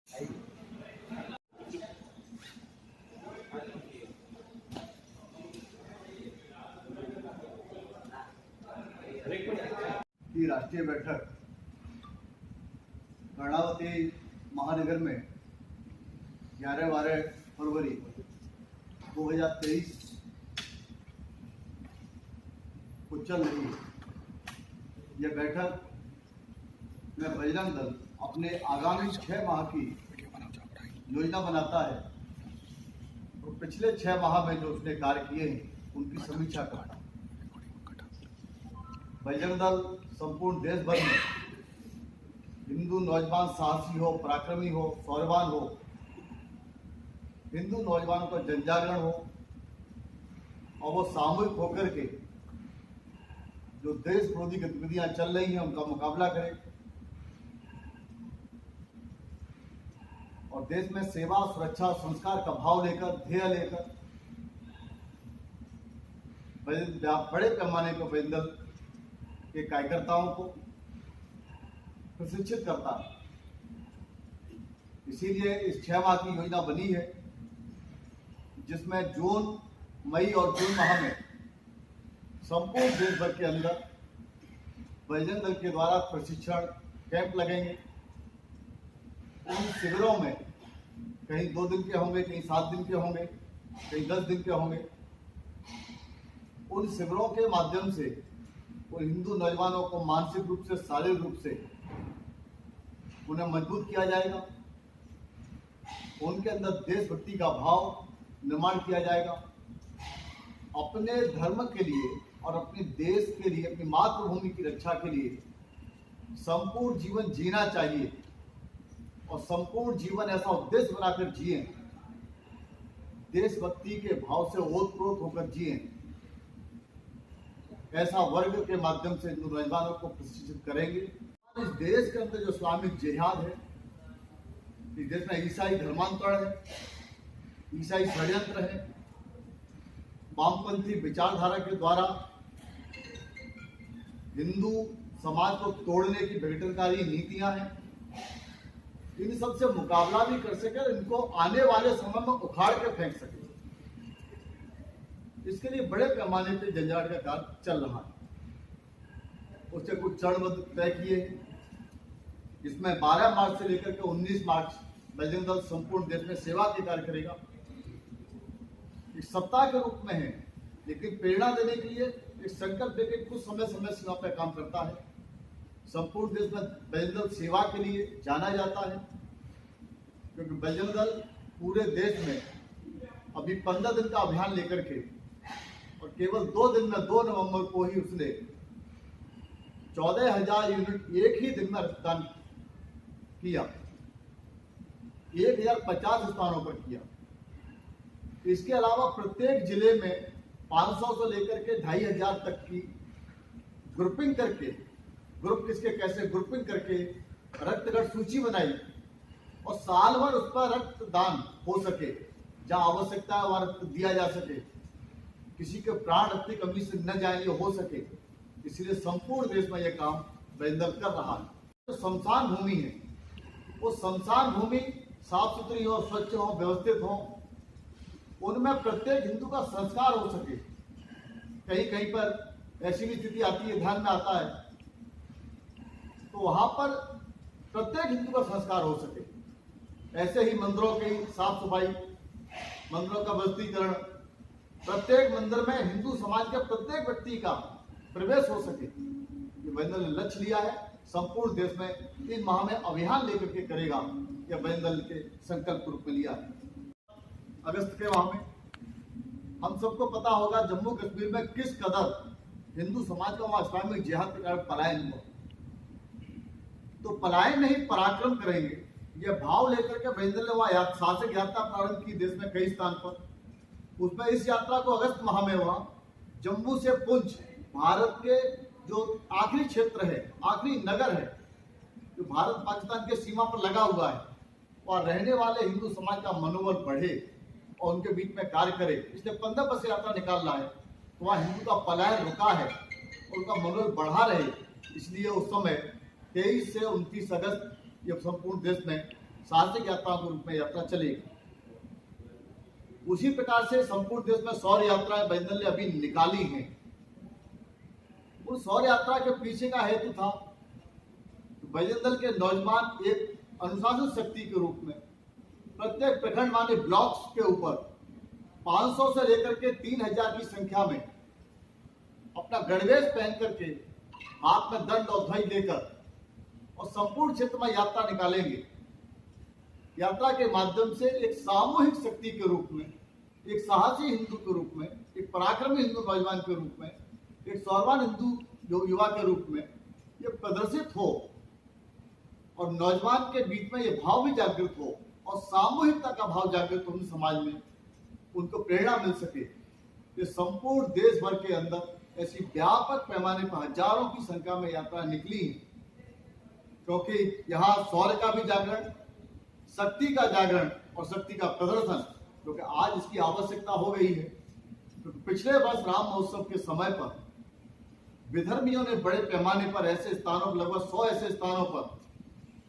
की राष्ट्रीय बैठक कर्णावती महानगर में 11-12 फरवरी 2023 को चल रही है। यह बैठक में बजरंग दल अपने आगामी 6 माह की योजना बनाता है और पिछले 6 माह में जो उसने कार्य किए हैं उनकी समीक्षा करता है। बजरंग दल संपूर्ण देश भर में हिंदू नौजवान साहसी हो, पराक्रमी हो, शौर्यवान हो, हिंदू नौजवानों का जनजागरण हो और वो सामूहिक होकर के जो देश विरोधी गतिविधियां चल रही हैं उनका मुकाबला करें और देश में सेवा, सुरक्षा, संस्कार का भाव लेकर, ध्येय लेकर बड़े पैमाने पर बजरंग दल के कार्यकर्ताओं को प्रशिक्षित करता है। इसीलिए इस 6 माह की योजना बनी है जिसमें जून, मई और जून माह में संपूर्ण देश भर के अंदर बजरंग दल के द्वारा प्रशिक्षण कैंप लगेंगे। उन शिविरों में कहीं 2 दिन के होंगे, कहीं 7 दिन के होंगे, कहीं 10 दिन के होंगे। उन शिविरों के माध्यम से वो हिंदू नौजवानों को मानसिक रूप से, शारीरिक रूप से उन्हें मजबूत किया जाएगा। उनके अंदर देशभक्ति का भाव निर्माण किया जाएगा। अपने धर्म के लिए और अपने देश के लिए, अपनी मातृभूमि की रक्षा के लिए संपूर्ण जीवन जीना चाहिए और संपूर्ण जीवन ऐसा उद्देश्य बनाकर जिए, देशभक्ति के भाव से ओतप्रोत होकर जिए। ऐसा वर्ग के माध्यम से नौजवानों को प्रशिक्षित करेंगे। इस देश के अंदर जो इस्लामिक जिहाद है, इस देश में ईसाई धर्मांतरण है, ईसाई षड्यंत्र है, वामपंथी विचारधारा के द्वारा हिंदू समाज को तोड़ने की विघटनकारी नीतियां हैं। इन सबसे मुकाबला भी कर सके, इनको आने वाले समय में उखाड़ के फेंक सके, इसके लिए बड़े पैमाने पे जंजाड़ का कार्य चल रहा है। उससे कुछ चरणबद्ध तय किए। इसमें 12 मार्च से लेकर के 19 मार्च बजरंग दल संपूर्ण देश में सेवा के कार्य करेगा। एक सप्ताह के रूप में है, लेकिन प्रेरणा देने के लिए एक संकल्प लेकर कुछ समय सीमा पर काम करता है। संपूर्ण देश में बजरंग दल सेवा के लिए जाना जाता है, क्योंकि बजरंग दल पूरे देश में अभी 15 दिन का अभियान लेकर के और केवल 2 दिन में 2 नवंबर को ही उसने 14,000 यूनिट एक ही दिन में रक्तदान किया, 1050 स्थानों पर किया। इसके अलावा प्रत्येक जिले में 500 से लेकर के 2,500 तक की ग्रुपिंग करके, ग्रुप किसके कैसे ग्रुपिंग करके रक्तगढ़ सूची बनाई और साल भर उस पर रक्तदान हो सके, जहां आवश्यकता है वहां रक्त दिया जा सके, किसी के प्राण रक्त की कमी से न जाए, ये हो सके। इसलिए संपूर्ण देश में यह काम बजरंग दल कर रहा है। तो शमशान भूमि है, वो शमशान भूमि साफ सुथरी हो, स्वच्छ हो, व्यवस्थित हो, उनमें प्रत्येक हिंदू का संस्कार हो सके। कहीं कहीं पर ऐसी भी स्थिति आती है, ध्यान में आता है, तो वहां पर प्रत्येक हिंदू का संस्कार हो सके। ऐसे ही मंदिरों की साफ सफाई, मंदिरों का व्यवस्थीकरण, प्रत्येक मंदिर में हिंदू समाज के प्रत्येक व्यक्ति का प्रवेश हो सके, ये बजरंग दल ने लक्ष्य लिया है। संपूर्ण देश में 3 माह में अभियान लेकर के करेगा, यह बजरंग दल के संकल्प रूप में लिया है। अगस्त के माह में हम सबको पता होगा जम्मू कश्मीर में किस कदर हिंदू समाज का वहां इस्लामिक जिहाद के कारण पलायन हुआ। तो पलायन नहीं, पराक्रम करेंगे, यह भाव लेकर के बजरंग दल ने वहां साहसिक यात्रा प्रारंभ की देश में कई स्थान पर। उसमें इस यात्रा को अगस्त माह में हुआ। जम्मू से पुंछ, भारत के जो आखिरी क्षेत्र है, आखिरी नगर है जो भारत पाकिस्तान के सीमा पर लगा हुआ है, और रहने वाले हिंदू समाज का मनोबल बढ़े और उनके बीच में कार्य करे, इसलिए 15 बस यात्रा निकाल रहा है। तो वहाँ हिंदू का पलायन रुका है और उनका मनोबल बढ़ा रहे, इसलिए उस समय 23 से 29 अगस्त ये संपूर्ण देश में साहसिक यात्राओं के रूप में यात्रा चलेगी। उसी प्रकार से संपूर्ण देश में सौर यात्राएं बजरंग दल ने अभी निकाली हैं। उस सौर यात्रा के पीछे का हेतु था बजरंग दल के नौजवान एक अनुशासित शक्ति के रूप में प्रत्येक प्रखंड माने ब्लॉक्स के ऊपर 500 से लेकर के 3000 की संख्या में अपना गणवेश पहन करके हाथ में दंड और ध्वज लेकर और संपूर्ण क्षेत्र में यात्रा निकालेंगे। यात्रा के माध्यम से एक सामूहिक शक्ति के रूप में, एक साहसी हिंदू के रूप में, एक पराक्रमी हिंदू नौजवान के रूप में, एक सौरवान हिंदू युवा के रूप में ये प्रदर्शित हो और नौजवान के बीच में ये भाव भी जागृत हो और सामूहिकता का भाव जागृत हो समाज में, उनको प्रेरणा मिल सके। ये संपूर्ण देश भर के अंदर ऐसी व्यापक पैमाने पर हजारों की संख्या में यात्रा निकली, क्योंकि यहाँ सौर्य का भी जागरण, शक्ति का जागरण और शक्ति का प्रदर्शन, क्योंकि आज इसकी आवश्यकता हो गई है। क्योंकि पिछले वर्ष राम महोत्सव के समय पर विधर्मियों ने बड़े पैमाने पर ऐसे स्थानों, लगभग 100 ऐसे स्थानों पर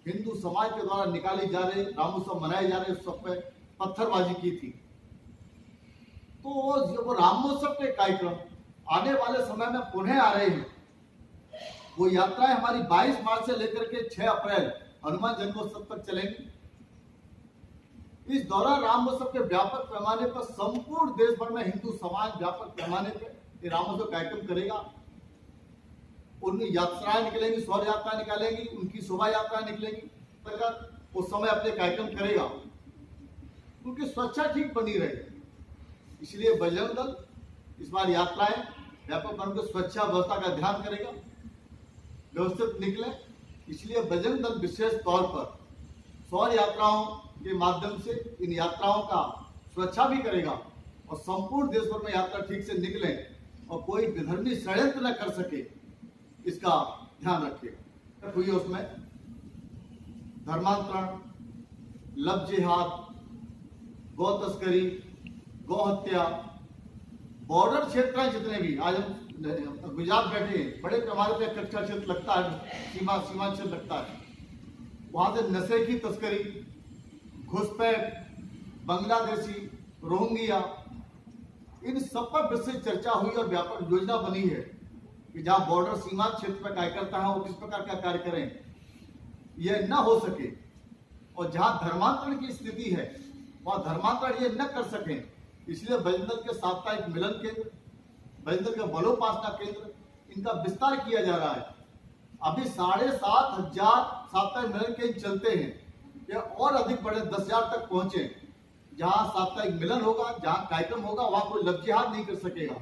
हिंदू समाज के द्वारा निकाली जा रही राम उत्सव मनाए जा रहे उत्सव पे पत्थरबाजी की थी। तो वो रामोत्सव के कार्यक्रम आने वाले समय में पुनः आ रहे हैं। वो यात्राएं हमारी 22 मार्च से लेकर के 6 अप्रैल हनुमान जन्मोत्सव तक चलेंगी। इस दौरान रामोत्सव के व्यापक पैमाने पर संपूर्ण देश भर में हिंदू समाज व्यापक पैमाने पर रामोत्सव कार्यक्रम करेगा। उनकी यात्राएं निकलेंगी, सौर यात्रा निकालेंगी, उनकी शोभा यात्रा निकलेंगी, उस समय अपने कार्यक्रम करेगा, उनकी सुरक्षा ठीक बनी रहेगी। इसलिए बजरंग दल इस बार यात्राएं व्यापक मान के सुरक्षा व्यवस्था का ध्यान करेगा, व्यवस्थित निकले। इसलिए बजरंग दल विशेष तौर पर सौर यात्राओं के माध्यम से इन यात्राओं का सुरक्षा भी करेगा और संपूर्ण देश भर में यात्रा ठीक से निकले और कोई विधर्मी षड्यंत्र न कर सके, इसका ध्यान रखिएगा। हुई उसमें धर्मांतरण, लव जिहाद, गौ तस्करी, गौ हत्या, बॉर्डर क्षेत्र जितने भी आज हम गुजरात बैठे हैं, बड़े पैमाने पर कच्चा क्षेत्र लगता है, सीमा क्षेत्र लगता है, वहां से नशे की तस्करी, घुसपैठ, बांग्लादेशी, रोहिंग्या, इन सब पर विस्तृत चर्चा हुई और व्यापक योजना बनी है कि जहां बॉर्डर सीमा क्षेत्र पर कार्यकर्ता है वो किस प्रकार का कार्य करें, यह न हो सके। और जहां धर्मांतरण की स्थिति है वहां धर्मांतरण ये न कर सकें। इसलिए बजरंग दल के साप्ताहिक मिलन केंद्र, बजरंग दल के बलोपासना केंद्र, इनका विस्तार किया जा रहा है। अभी 7500 साप्ताहिक मिलन केंद्र चलते हैं, या और अधिक बड़े 10,000 तक पहुंचे। जहां साप्ताहिक मिलन होगा, जहां कार्यक्रम होगा, वहां कोई लव जिहाद नहीं कर सकेगा,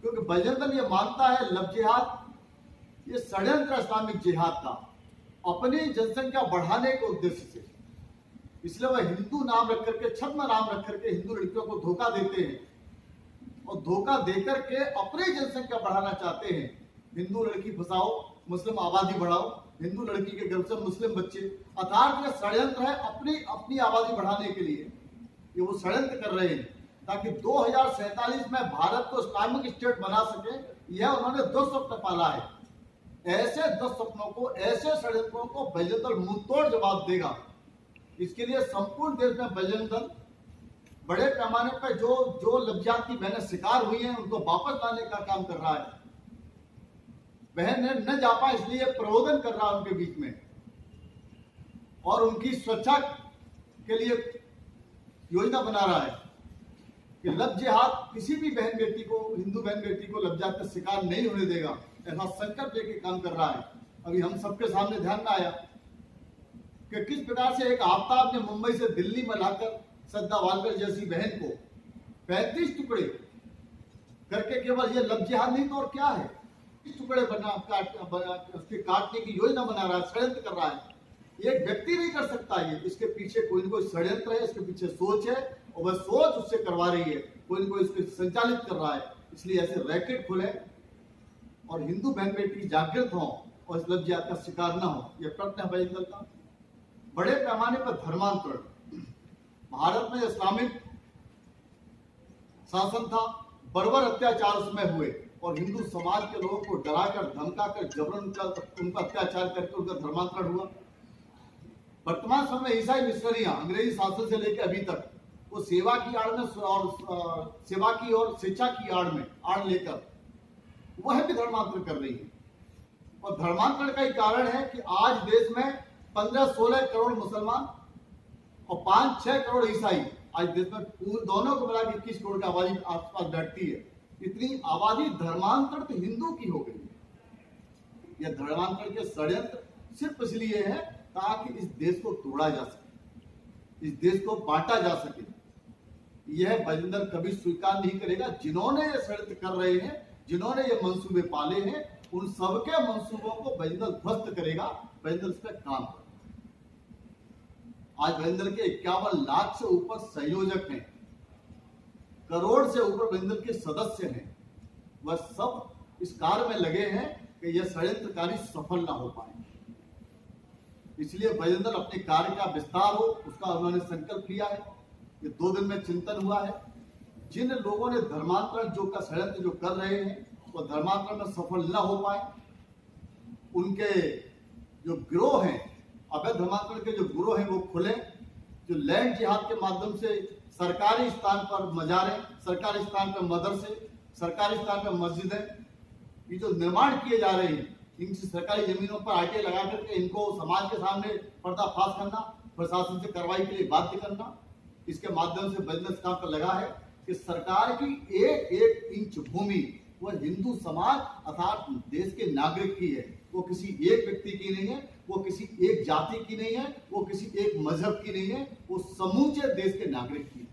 क्योंकि बजरंग दल ये मानता है लव जिहाद ये षड्यंत्र इस्लामिक जिहाद का, अपनी जनसंख्या बढ़ाने के उद्देश्य से। इसलिए वह हिंदू नाम रख करके, छद्म नाम रख करके हिंदू लड़कियों को धोखा देते हैं और धोखा देकर के अपनी जनसंख्या बढ़ाना चाहते हैं। हिंदू लड़की फंसाओ, मुस्लिम आबादी बढ़ाओ, हिंदू लड़की के गर्भ से मुस्लिम बच्चे, अर्थात यह षड्यंत्र है अपनी आबादी बढ़ाने के लिए। ये वो षड्यंत्र कर रहे हैं ताकि 2047 में भारत को इस्लामिक स्टेट बना सके। यह उन्होंने 2 स्वप्न पाला है। ऐसे 2 स्वप्नों को, ऐसे षड्यंत्रों को बजरंग दल मुंहतोड़ जवाब देगा। इसके लिए संपूर्ण देश में बजरंग दल बड़े पैमाने पर जो लफ्जात की बहनें शिकार हुई हैं उनको वापस लाने का काम कर रहा है। बहन न जा पाए इसलिए प्रबोधन कर रहा है उनके बीच में, और उनकी सुरक्षा के लिए योजना बना रहा है कि लव जिहाद किसी भी बहन बेटी को, हिंदू बहन बेटी को लव जिहाद का शिकार नहीं होने देगा। ऐसा संकल्प लेके काम कर रहा है। अभी हम सबके सामने ध्यान में आया कि किस प्रकार से एक आफ्ताब ने मुंबई से दिल्ली में लाकर श्रद्धा वालकर जैसी बहन को 35 टुकड़े करके, केवल ये लव जिहाद नहीं तो और क्या है, टुकड़े उसके काटने की योजना बना रहा है, षड्यंत्र कर रहा है। एक व्यक्ति नहीं कर सकता ये, इसके पीछे कोई न कोई षड्यंत्र है, इसके पीछे सोच है और वह सोच उससे करवा रही है, कोई न कोई इसको संचालित कर रहा है। इसलिए ऐसे रैकेट खुले और हिंदू बहन बेटी जागृत हो और इस लव जिहाद का शिकार न हो। यह प्रश्न है बजरंग दल का। बड़े पैमाने पर धर्मांतरण, भारत में इस्लामिक शासन था, बर्बर अत्याचार उसमें हुए और हिंदू समाज के लोगों को डराकर, धमकाकर, जबरन उनका अत्याचार करके उनका धर्मांतरण हुआ। वर्तमान समय में ईसाई मिशनरियां अंग्रेजी शासन से लेकर अभी तक वो सेवा की आड़ में और सेवा की और शिक्षा की आड़ लेकर वह भी धर्मांतरण कर रही है। और धर्मांतरण का ही कारण है कि आज देश में 15-16 करोड़ मुसलमान और 5-6 करोड़ ईसाई आज देश में दोनों को मिला 21 करोड़ की आबादी आसपास बैठती है। इतनी आबादी धर्मांतरण तो हिंदू की हो गई है। यह धर्मांतरण के षड्यंत्र सिर्फ इसलिए है ताकि इस देश को तोड़ा जा सके, इस देश को बांटा जा सके। यह बजरंग दल कभी स्वीकार नहीं करेगा। जिन्होंने ये षड्यंत्र कर रहे हैं, जिन्होंने ये मंसूबे पाले हैं, उन सबके मंसूबों को बजरंग दल ध्वस्त करेगा। बजरंग दल इस पर काम करेगा। आज बजरंग दल के 51 लाख से ऊपर संयोजक हैं, करोड़ से ऊपर बजरंग दल के सदस्य हैं। वह सब इस कार्य में लगे हैं कि यह षड्यंत्रकारी सफल ना हो पाए। इसलिए बजरंग दल अपने कार्य का विस्तार हो, उसका उन्होंने संकल्प लिया है। ये 2 दिन में चिंतन हुआ है। जिन लोगों ने धर्मांतरण का षड्यंत्र जो कर रहे हैं वो धर्मांतरण में सफल न हो पाए, उनके जो गिरोह हैं, अवैध धर्मांतरण के जो गिरोह हैं वो खुले। जो लैंड जिहाद के माध्यम से सरकारी स्थान पर मजारें, सरकारी स्थान पर मदरसे, सरकारी स्थान पर मस्जिदें, ये जो निर्माण किए जा रहे हैं, इनकी सरकारी जमीनों पर आटे लगा करके इनको समाज के सामने पर्दाफाश करना, प्रशासन से कार्रवाई के लिए बाध्य करना, इसके माध्यम से बिजनेस काम पर लगा है कि सरकार की एक एक इंच भूमि वह हिंदू समाज अर्थात देश के नागरिक की है। वो किसी एक व्यक्ति की नहीं है, वो किसी एक जाति की नहीं है, वो किसी एक मजहब की नहीं है, वो समूचे देश के नागरिक की है।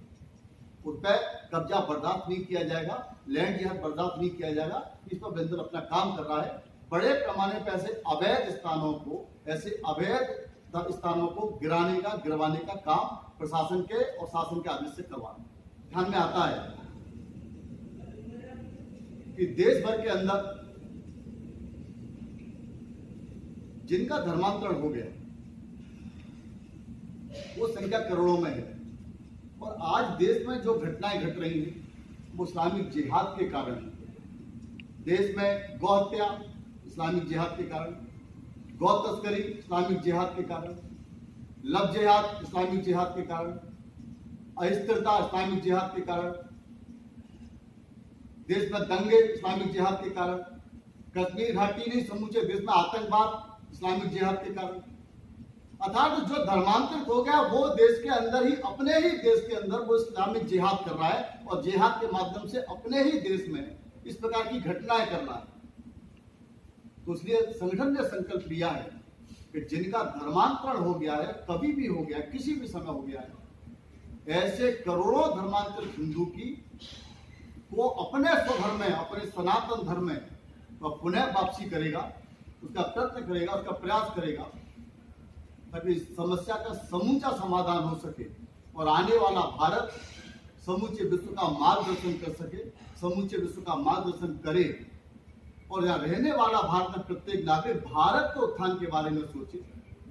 उस पर कब्जा बर्दाश्त नहीं किया जाएगा, लैंड जिहाद बर्दाश्त नहीं किया जाएगा। इस पर बजरंग दल अपना काम कर रहा है। बड़े पैमाने पर ऐसे अवैध स्थानों को, ऐसे अवैध स्थानों को गिरवाने का काम प्रशासन के और शासन के आदेश से करवाना। ध्यान में आता है कि देश भर के अंदर जिनका धर्मांतरण हो गया वो संख्या करोड़ों में है। और आज देश में जो घटनाएं घट रही हैं वो इस्लामिक जिहाद के कारण है। देश में गौ हत्या इस्लामिक जिहाद के कारण, गौ तस्करी इस्लामिक जिहाद के कारण, लव जिहाद इस्लामिक जिहाद के कारण, अस्थिरता इस्लामिक जिहाद के कारण, देश में दंगे इस्लामिक जिहाद के कारण, कश्मीर घाटी नहीं समूचे देश में आतंकवाद इस्लामिक जिहाद के कारण। अर्थात जो धर्मांतरित हो गया वो देश के अंदर ही, अपने ही देश के अंदर वो इस्लामिक जिहाद कर रहा है और जिहाद के माध्यम से अपने ही देश में इस प्रकार की घटनाएं कर रहा है। तो इसलिए संगठन ने संकल्प लिया है कि जिनका धर्मांतरण हो गया है, कभी भी हो गया, किसी भी समय हो गया है, ऐसे करोड़ों धर्मांतरित हिंदू की वो अपने स्वधर्म में, अपने सनातन धर्म में तो पुनः वापसी करेगा, उसका प्रयत्न करेगा, उसका प्रयास करेगा ताकि इस समस्या का समूचा समाधान हो सके और आने वाला भारत समूचे विश्व का मार्गदर्शन कर सके, समूचे विश्व का मार्गदर्शन करे। और यहाँ रहने वाला भारत में प्रत्येक नागरिक भारत के उत्थान के बारे में सोचे,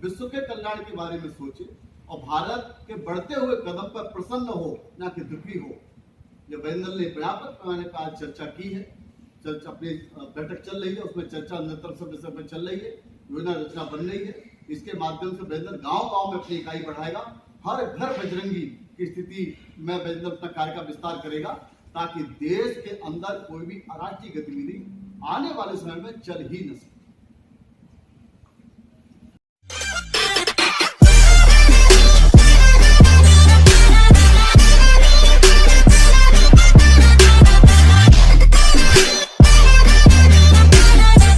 विश्व के कल्याण के बारे में सोचे और भारत के बढ़ते हुए कदम पर प्रसन्न हो, ना कि दुखी हो। ये बजरंग दल ने व्यापक पैमाने पर आज चर्चा की है, चर्चा अपनी बैठक चल रही है, उसमें चर्चा नेतृत्व विषय पर चल रही है, योजना रचना बन रही है। इसके माध्यम से बजरंग दल गाँव-गाँव में अपनी इकाई बढ़ाएगा, हर घर बजरंगी की स्थिति में बजरंग दल अपना कार्य का विस्तार करेगा ताकि देश के अंदर कोई भी अराजकीय गतिविधि आने वाले समय में चल ही न सके।